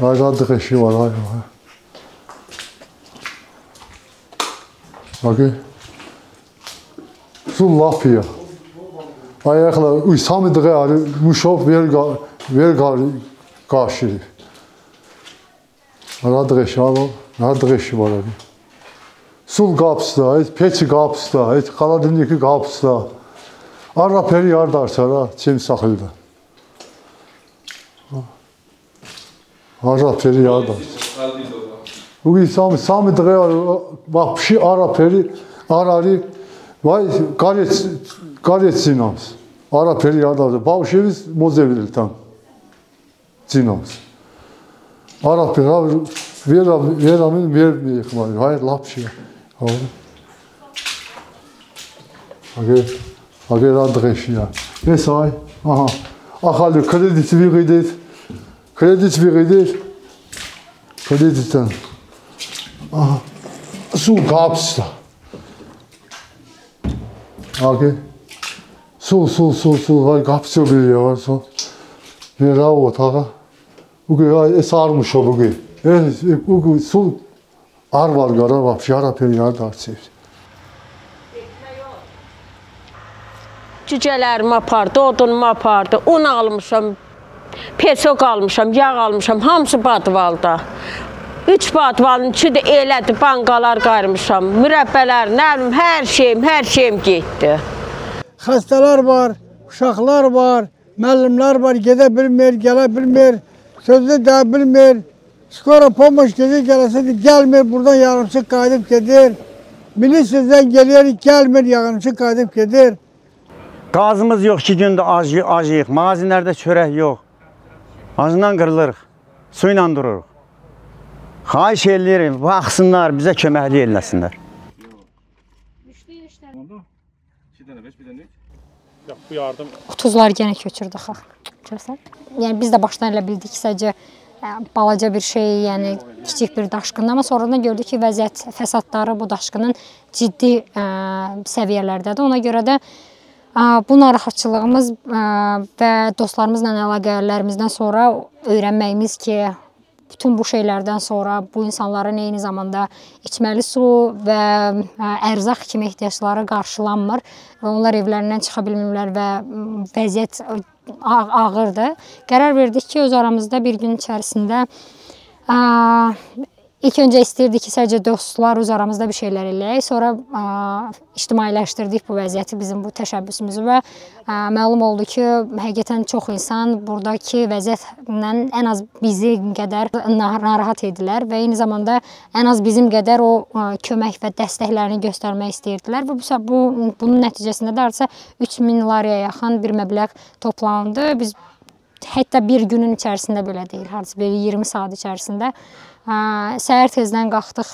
Aydadıq eşiği var, ay. Bakı. Su lap ya. Ayaqla uysamıdığı ali muşov ver qarşı. Aradıq eşiği var, aradıq eşiği var abi. Sul qapısı da, peçi qapısı da, xaladindiki qapısı da. Arra peri yardarsa, çim saxıldı. Arra peri yardarsa. Bugün samıdığı vapşi arra peri, arari, vay qaret sinamız. Arra peri yardarsa. Bavşeviz mozevilir tam. Sinamız. Arra peri, veramın vermeyik var. Hayır, lap şey. Hadi radıq eşiği. Ne say? Aha. Axalı kredisi bir qeydət. Kredit bir qeydət. Kreditdən. Aha. Su qapısı da. Hadi. Su. Vay qapısı biliyor var su. Bir rav otağa. Bugün sarmış o bugün. Bugün su ar var qara var. Şara periyar da sevdi. Cücələrimi apardı, odunumu apardı, un almışam, pesok almışam, yağ almışam, hamısı badvalda. 3 badvalın içi də elədi, banqalar qayırmışam, mürəbbələr, nə bilim, hər şeyim getdi. Xəstələr var, uşaqlar var, müəllimlər var, gedə bilmir, gələ bilmir, sözü də bilmir. Skora pomoş gələsə də gəlmir, buradan yarımçıq qayıdıb gedir. Milisizdən gelirik, gəlmir, yarımçıq qayıdıb gedir. Qazımız yox, 2 gündə acıyıq, mağazinlərdə çörək yox. Acından qırılırıq, su ilə dururuq. Xahiş edirik, baxsınlar, bizə köməkli eləsinlər. Bu yardım 30'lar yenə köçürdük. Yəni biz də başdan elə bildik ki, sadəcə balaca bir şey, yəni kiçik bir daşqındır, amma sonradan gördük ki, vəziyyət fəsadları bu daşqının ciddi səviyyələrdədir. Ona görə də bu narahatçılığımız və dostlarımızla əlaqələrimizdən sonra öyrənməyimiz ki, bütün bu şeylərdən sonra bu insanların eyni zamanda içməli su və ərzaq kimi ehtiyacları qarşılanmır və onlar evlərindən çıxa bilmirlər və vəziyyət ağırdır. Qərar verdik ki, öz aramızda bir gün içərisində İlk öncə istəyirdik ki, sadəcə dostlar öz aramızda bir şeylər eləyək. Sonra ictimailəşdirdik bu vəziyyəti, bizim bu təşəbbüsümüzü və məlum oldu ki, həqiqətən çox insan buradakı vəziyyətlə ən az bizim qədər narahat edilər və eyni zamanda ən az bizim qədər o kömək və dəstəklərini göstərmək istəyirdilər və bunun nəticəsində də artıq 3000 liraya yaxın bir məbləğ toplandı. Biz hətta bir günün içərisində belə deyil, hardasa 20 saat içərisində səhər tezdən qalxdıq,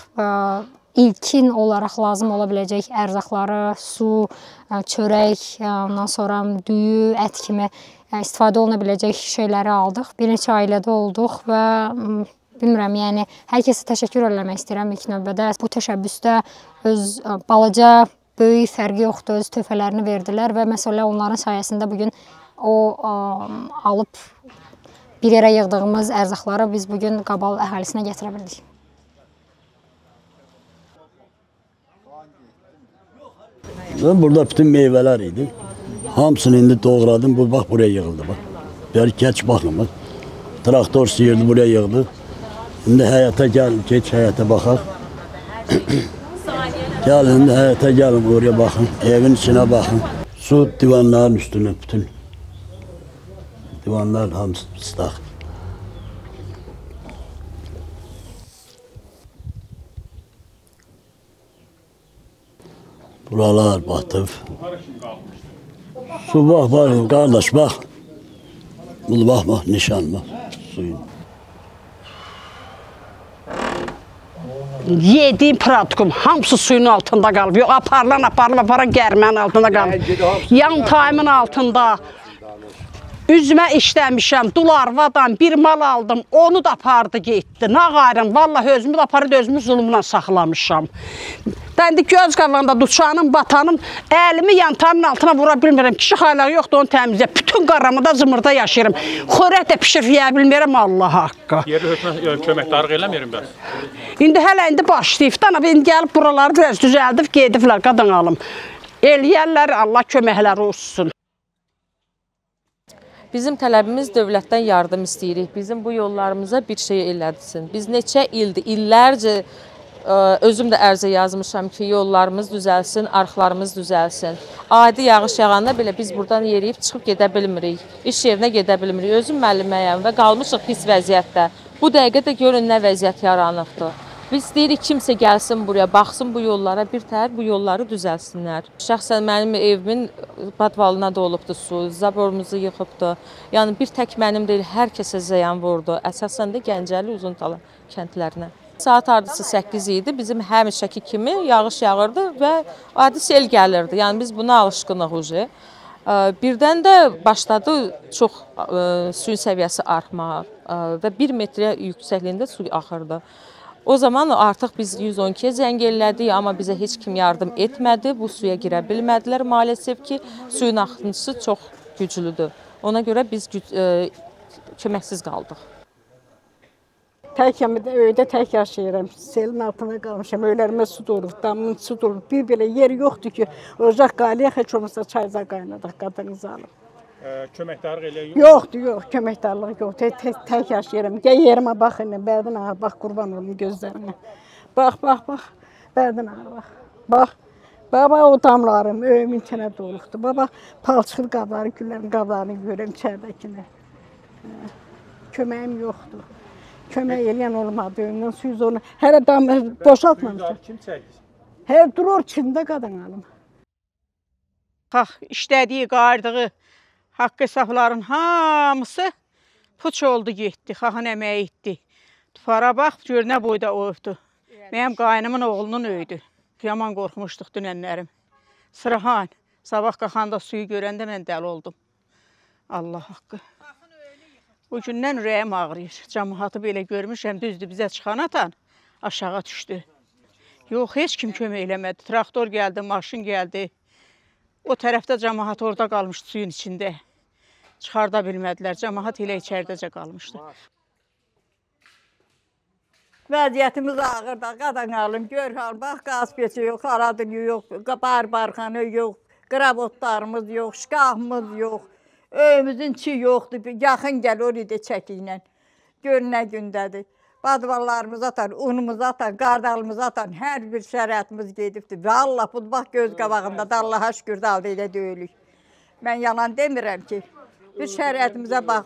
ilkin olaraq lazım ola biləcək ərzaqları, su, çörək, ondan sonra düyü, ət kimi istifadə oluna biləcək şeyləri aldıq. Bir neçə ailədə olduq və bilmirəm, yəni hər kəsə təşəkkür eləmək istəyirəm ilk növbədə. Bu təşəbbüsdə öz balaca, böyük fərqi yoxdur, öz töhfələrini verdilər və məsələ onların sayəsində bugün o alıb bir yerə yığdığımız ərzaqları biz bugün Qabal əhalisinə gətirə bildik. Burada bütün meyvələr idi. Hamısını indi doğradım, bax buraya yığıldı. Bəli, geç baxın, traktor sıyırdı, buraya yığdı. İndi həyata gəl, geç həyata baxaq. Gəlin, indi həyata gəlin, oraya baxın, evin içinə baxın. Su divanların üstünə bütün. Divanlar hamısı ıslaq. Buralar batıb. Su bax, qardaş, bax. Bunu bax, nişan bax, suyun. Yediğim pratikum hamısı suyun altında qalıb. Yox, aparılan gərmənin altında qalıb. Yan tayımın altında. Üzümə işləmişəm, dul arvadan bir mal aldım, onu da apardı getdi. Nağayrım, vallahi özümü də aparıb özümü zulmla saxlamışam. İndi göz qabağında duçanım, batanım, əlimi yantamın altına vura bilmirəm. Kişi xaylağı yoxdur, onu təmizlə. Bütün qaramıda, zımırda yaşayırım. Xörək də pişirib yeyə bilmirəm, Allah haqqı. Yerli hökumət köməkdarlıq eləmirim bəs. İndi hələ başlayıbdan, indi gəlib buraları biraz düzəldib, gediblər, qadan alım. Eləyərlər, Allah köməkləri olsun. Bizim tələbimiz dövlətdən yardım istəyirik. Bizim bu yollarımıza bir şey elədsin. Biz neçə ildir, illərcə özüm də ərizə yazmışam ki, yollarımız düzəlsin, arxlarımız düzəlsin. Adi yağış yağanda belə biz buradan yeriyib çıxıb gedə bilmirik. İş yerinə gedə bilmirik. Özüm müəlliməyəm və qalmışıq pis vəziyyətdə. Bu dəqiqə də görün nə vəziyyət yaranıbdır. Biz deyirik kimsə gəlsin buraya, baxsın bu yollara, bir təhər bu yolları düzəlsinlər. Şəxsən mənim evimin badvalına da olubdur su, zaborumuzu yıxıbdır. Yəni bir tək mənim deyil, hər kəsə ziyan vurdu. Əsasən də Gəncəli, Uzuntala kəndlərinə. Saat hardasa 8 idi, bizim həmişəki kimi yağış yağırdı və adi sel gəlirdi. Yəni biz buna alışqınıq ucu. Birdən də başladı çox suyun səviyyəsi artmağa və 1 metrə yüksəkliyində su axırdı. O zaman artıq biz 112-yə zəng elədik, amma bizə heç kim yardım etmədi. Bu suya girə bilmədilər maalesef ki, suyun axıntısı çox güclüdür. Ona görə biz köməksiz qaldıq. Təkəm, öydə tək yaşayıram. Selin altına qalmışam, öylərimə su durub, damın su durub. Bir belə yer yoxdur ki, ocaq qalayaq, heç olmasa çayza qaynadaq, qadınızı alıb. Köməkdarlıq eləyək? Yoxdur, yox, köməkdarlıq yoxdur. Tək yaşayıram. Gəl yerimə baxın, bərdən ağır, bax, qurban olum gözlərinə. Bax, bax, bax, bərdən ağır, bax. Bax, bax, o damlarım, öyümün içinə doluqdur. Bax, palçıqlı qabları, güllərin qablarını görürəm içərdəkini. Köməyim yoxdur. Kömək eləyən olmadı, öyümdən suyu zorla. Hələ damı boşaltmamışlar. Kim çəkir? Hər durur içində qadan alım. Bax, işlədiyi, qardığı haqq hesabların hamısı puç oldu, getdi, xaxın əməyi etdi. Tufara bax, gör nə boyda oyubdu. Mənim qaynımın oğlunun öydü. Yaman qorxmuşduq dünənlərim. Sırahan, sabah qaxanda suyu görəndə mən dəli oldum. Allah haqqı. Bu gündən ürəyim ağrıyır. Cəmaatı belə görmüşəm, düzdür, bizə çıxan atan aşağı düşdü. Yox, heç kim kömək eləmədi. Traktor gəldi, maşın gəldi. O tərəfdə cəmaat orada qalmışdı suyun içində. Çıxarda bilmədilər. Cəmaat elə içəridəcə qalmışdı. Vəziyyətimiz ağırda, qadan alım, gör hal, bax, qaz peçi yox, aradını yox, barxanı yox, qravotlarımız yox, şkafımız yox. Öyümüzün çi yoxdur, yaxın gəl orada çəkiylə. Gör nə gündədir. Badvallarımız atan, unumuz atan, qardalımız atan, hər bir şəraitimiz gedibdir. Və Allah, bu bax göz qabağında da Allaha şükür da elə deyilük. Mən yalan demirəm ki, bir şəraitimizə bax.